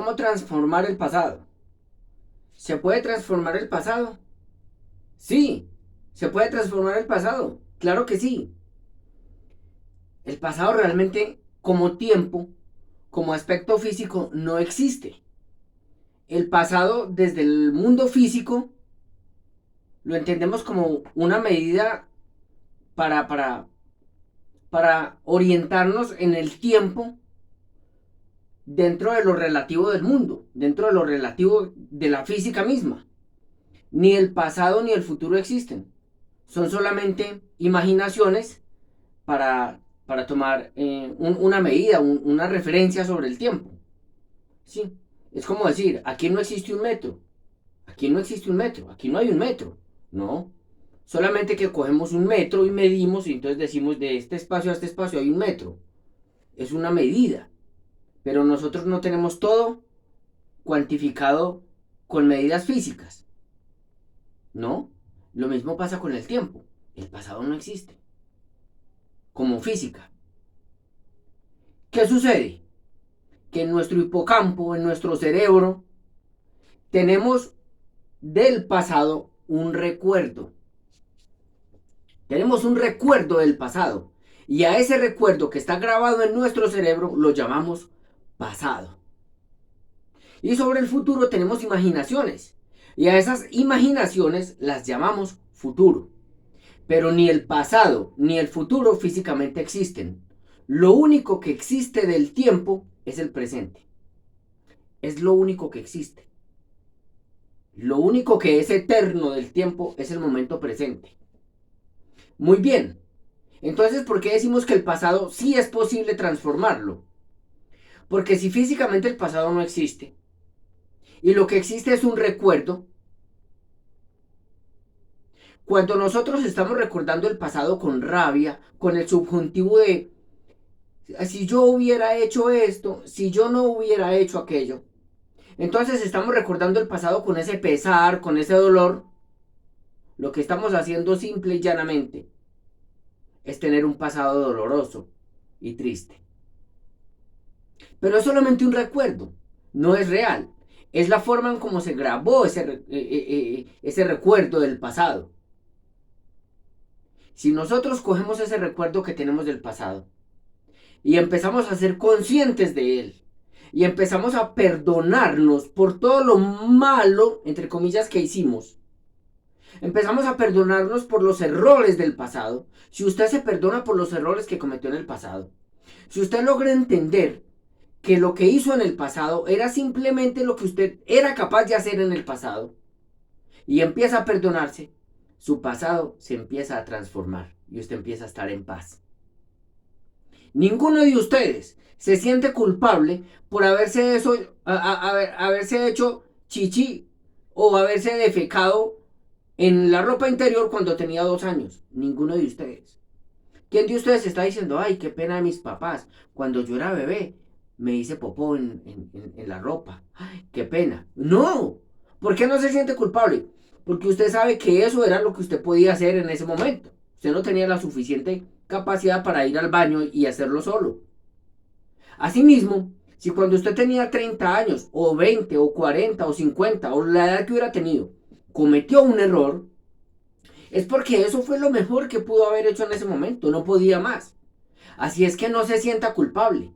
¿Cómo transformar el pasado? ¿Se puede transformar el pasado? Sí, se puede transformar el pasado. Claro que sí. El pasado realmente como tiempo, como aspecto físico, no existe. El pasado desde el mundo físico lo entendemos como una medida para, para, para orientarnos en el tiempo dentro de lo relativo del mundo, dentro de lo relativo de la física misma. Ni el pasado ni el futuro existen. Son solamente imaginaciones para tomar una medida, una referencia sobre el tiempo. Sí, es como decir, aquí no existe un metro, aquí no existe un metro, aquí no hay un metro. No, solamente que cogemos un metro y medimos y entonces decimos de este espacio a este espacio hay un metro. Es una medida, pero nosotros no tenemos todo cuantificado con medidas físicas. No, lo mismo pasa con el tiempo. El pasado no existe, como física. ¿Qué sucede? Que en nuestro hipocampo, en nuestro cerebro, tenemos del pasado un recuerdo. Tenemos un recuerdo del pasado. Y a ese recuerdo que está grabado en nuestro cerebro lo llamamos pasado. Y sobre el futuro tenemos imaginaciones. Y a esas imaginaciones las llamamos futuro. Pero ni el pasado ni el futuro físicamente existen. Lo único que existe del tiempo es el presente. Es lo único que existe. Lo único que es eterno del tiempo es el momento presente. Muy bien. Entonces, ¿por qué decimos que el pasado sí es posible transformarlo? Porque si físicamente el pasado no existe y lo que existe es un recuerdo, cuando nosotros estamos recordando el pasado con rabia, con el subjuntivo de si yo hubiera hecho esto, si yo no hubiera hecho aquello, entonces estamos recordando el pasado con ese pesar, con ese dolor. Lo que estamos haciendo simple y llanamente es tener un pasado doloroso y triste. Pero es solamente un recuerdo, no es real. Es la forma en cómo se grabó ese recuerdo del pasado. Si nosotros cogemos ese recuerdo que tenemos del pasado y empezamos a ser conscientes de él y empezamos a perdonarnos por todo lo malo, entre comillas, que hicimos, empezamos a perdonarnos por los errores del pasado. Si usted se perdona por los errores que cometió en el pasado, si usted logra entender que lo que hizo en el pasado era simplemente lo que usted era capaz de hacer en el pasado y empieza a perdonarse, su pasado se empieza a transformar y usted empieza a estar en paz. Ninguno de ustedes se siente culpable por haberse hecho chichi o haberse defecado en la ropa interior cuando tenía 2 años. Ninguno de ustedes. ¿Quién de ustedes está diciendo, ay, qué pena de mis papás? Cuando yo era bebé, me hice popó en la ropa. Ay, qué pena. No. ¿Por qué no se siente culpable? Porque usted sabe que eso era lo que usted podía hacer en ese momento. Usted no tenía la suficiente capacidad para ir al baño y hacerlo solo. Asimismo, si cuando usted tenía 30 años, o 20, o 40, o 50, o la edad que hubiera tenido, cometió un error, es porque eso fue lo mejor que pudo haber hecho en ese momento, no podía más. Así es que no se sienta culpable.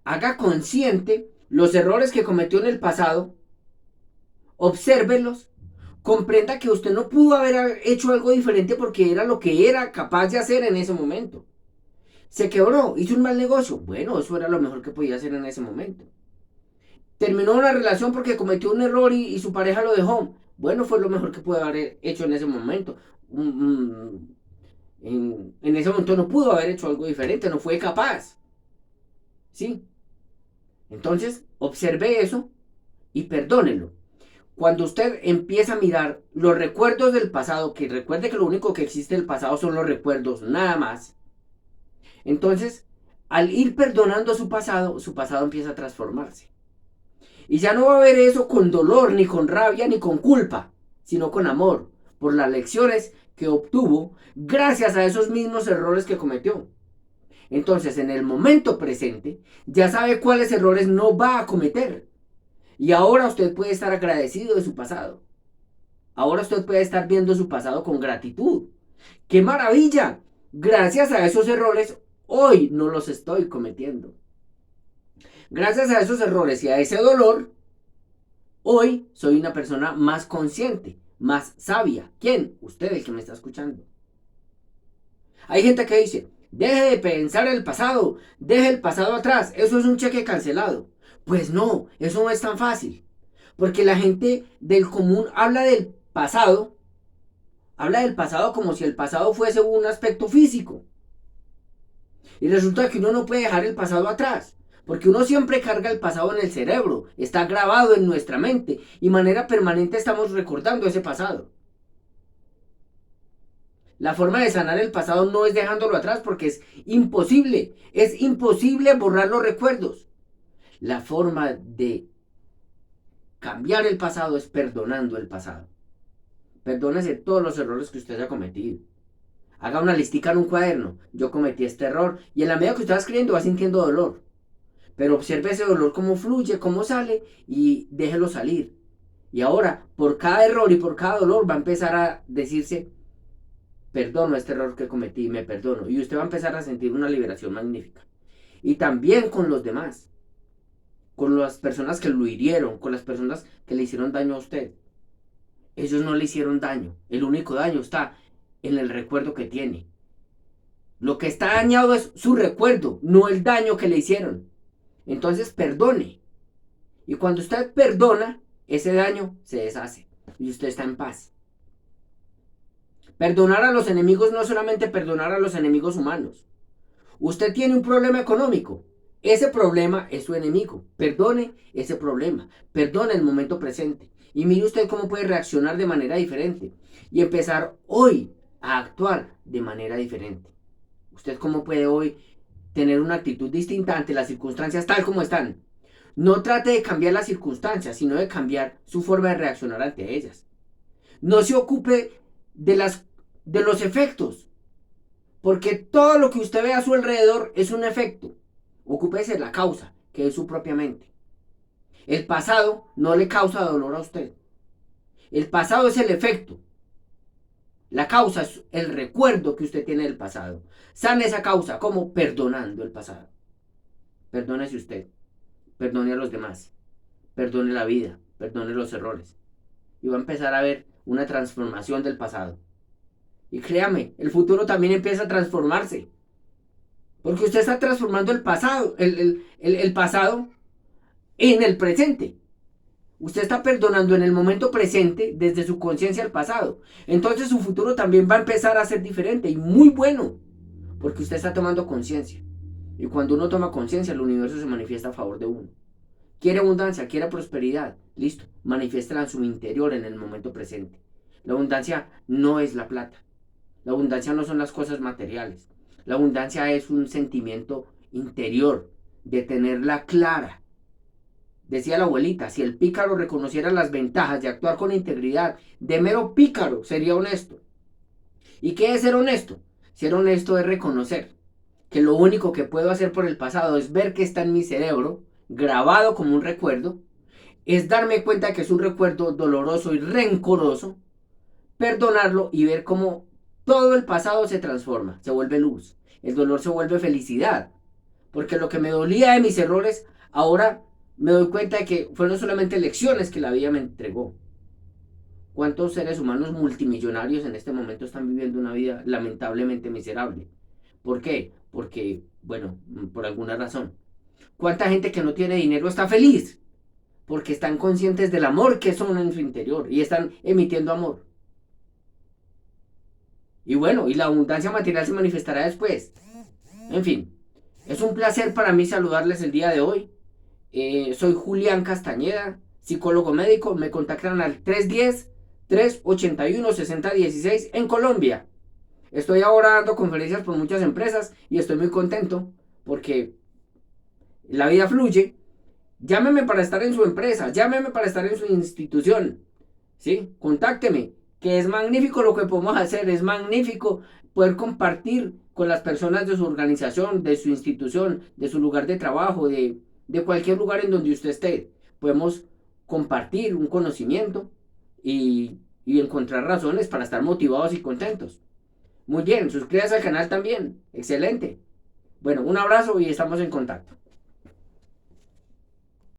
Haga consciente los errores que cometió en el pasado, obsérvelos, comprenda que usted no pudo haber hecho algo diferente porque era lo que era capaz de hacer en ese momento. Se quebró, hizo un mal negocio. Bueno, eso era lo mejor que podía hacer en ese momento. Terminó una relación porque cometió un error y su pareja lo dejó. Bueno, fue lo mejor que pudo haber hecho en ese momento. En ese momento no pudo haber hecho algo diferente, no fue capaz. ¿Sí? Entonces, observe eso y perdónelo. Cuando usted empieza a mirar los recuerdos del pasado, que recuerde que lo único que existe del pasado son los recuerdos, nada más. Entonces, al ir perdonando su pasado empieza a transformarse. Y ya no va a ver eso con dolor, ni con rabia, ni con culpa, sino con amor, por las lecciones que obtuvo gracias a esos mismos errores que cometió. Entonces, en el momento presente, ya sabe cuáles errores no va a cometer. Y ahora usted puede estar agradecido de su pasado. Ahora usted puede estar viendo su pasado con gratitud. ¡Qué maravilla! Gracias a esos errores, hoy no los estoy cometiendo. Gracias a esos errores y a ese dolor, hoy soy una persona más consciente, más sabia. ¿Quién? Usted, el que me está escuchando. Hay gente que dice, deje de pensar en el pasado, deje el pasado atrás, eso es un cheque cancelado. Pues no, eso no es tan fácil. Porque la gente del común habla del pasado como si el pasado fuese un aspecto físico. Y resulta que uno no puede dejar el pasado atrás. Porque uno siempre carga el pasado en el cerebro, está grabado en nuestra mente y de manera permanente estamos recordando ese pasado. La forma de sanar el pasado no es dejándolo atrás porque es imposible borrar los recuerdos. La forma de cambiar el pasado es perdonando el pasado. Perdónese todos los errores que usted haya cometido. Haga una listica en un cuaderno. Yo cometí este error y en la medida que usted va escribiendo va sintiendo dolor. Pero observe ese dolor cómo fluye, cómo sale y déjelo salir. Y ahora, por cada error y por cada dolor va a empezar a decirse, perdono este error que cometí, me perdono. Y usted va a empezar a sentir una liberación magnífica. Y también con los demás. Con las personas que lo hirieron, con las personas que le hicieron daño a usted. Ellos no le hicieron daño. El único daño está en el recuerdo que tiene. Lo que está dañado es su recuerdo, no el daño que le hicieron. Entonces perdone. Y cuando usted perdona, ese daño se deshace. Y usted está en paz. Perdonar a los enemigos no es solamente perdonar a los enemigos humanos. Usted tiene un problema económico. Ese problema es su enemigo. Perdone ese problema. Perdone el momento presente. Y mire usted cómo puede reaccionar de manera diferente. Y empezar hoy a actuar de manera diferente. Usted cómo puede hoy tener una actitud distinta ante las circunstancias tal como están. No trate de cambiar las circunstancias, sino de cambiar su forma de reaccionar ante ellas. No se ocupe de los efectos. Porque todo lo que usted ve a su alrededor es un efecto. Ocúpese de la causa, que es su propia mente. El pasado no le causa dolor a usted. El pasado es el efecto. La causa es el recuerdo que usted tiene del pasado. Sane esa causa, como perdonando el pasado. Perdónese usted. Perdone a los demás. Perdone la vida. Perdone los errores. Y va a empezar a ver una transformación del pasado. Y créame, el futuro también empieza a transformarse. Porque usted está transformando el pasado, el pasado en el presente. Usted está perdonando en el momento presente desde su conciencia al pasado. Entonces su futuro también va a empezar a ser diferente y muy bueno. Porque usted está tomando conciencia. Y cuando uno toma conciencia, el universo se manifiesta a favor de uno. Quiere abundancia, quiere prosperidad. Listo, manifiéstala en su interior en el momento presente. La abundancia no es la plata. La abundancia no son las cosas materiales. La abundancia es un sentimiento interior de tenerla clara. Decía la abuelita, si el pícaro reconociera las ventajas de actuar con integridad, de mero pícaro sería honesto. ¿Y qué es ser honesto? Ser honesto es reconocer que lo único que puedo hacer por el pasado es ver que está en mi cerebro, grabado como un recuerdo, es darme cuenta que es un recuerdo doloroso y rencoroso, perdonarlo y ver cómo todo el pasado se transforma, se vuelve luz. El dolor se vuelve felicidad. Porque lo que me dolía de mis errores, ahora me doy cuenta de que fueron solamente lecciones que la vida me entregó. ¿Cuántos seres humanos multimillonarios en este momento están viviendo una vida lamentablemente miserable? ¿Por qué? Porque, bueno, por alguna razón. ¿Cuánta gente que no tiene dinero está feliz? Porque están conscientes del amor que son en su interior y están emitiendo amor. Y bueno, y la abundancia material se manifestará después. En fin, es un placer para mí saludarles el día de hoy. Soy Julián Castañeda, psicólogo médico. Me contactan al 310-381-6016 en Colombia. Estoy ahora dando conferencias por muchas empresas y estoy muy contento porque la vida fluye. Llámeme para estar en su empresa, llámeme para estar en su institución. ¿Sí? Contácteme, que es magnífico lo que podemos hacer, es magnífico poder compartir con las personas de su organización, de su institución, de su lugar de trabajo, de cualquier lugar en donde usted esté. Podemos compartir un conocimiento y encontrar razones para estar motivados y contentos. Muy bien, suscríbase al canal también. Excelente. Bueno, un abrazo y estamos en contacto.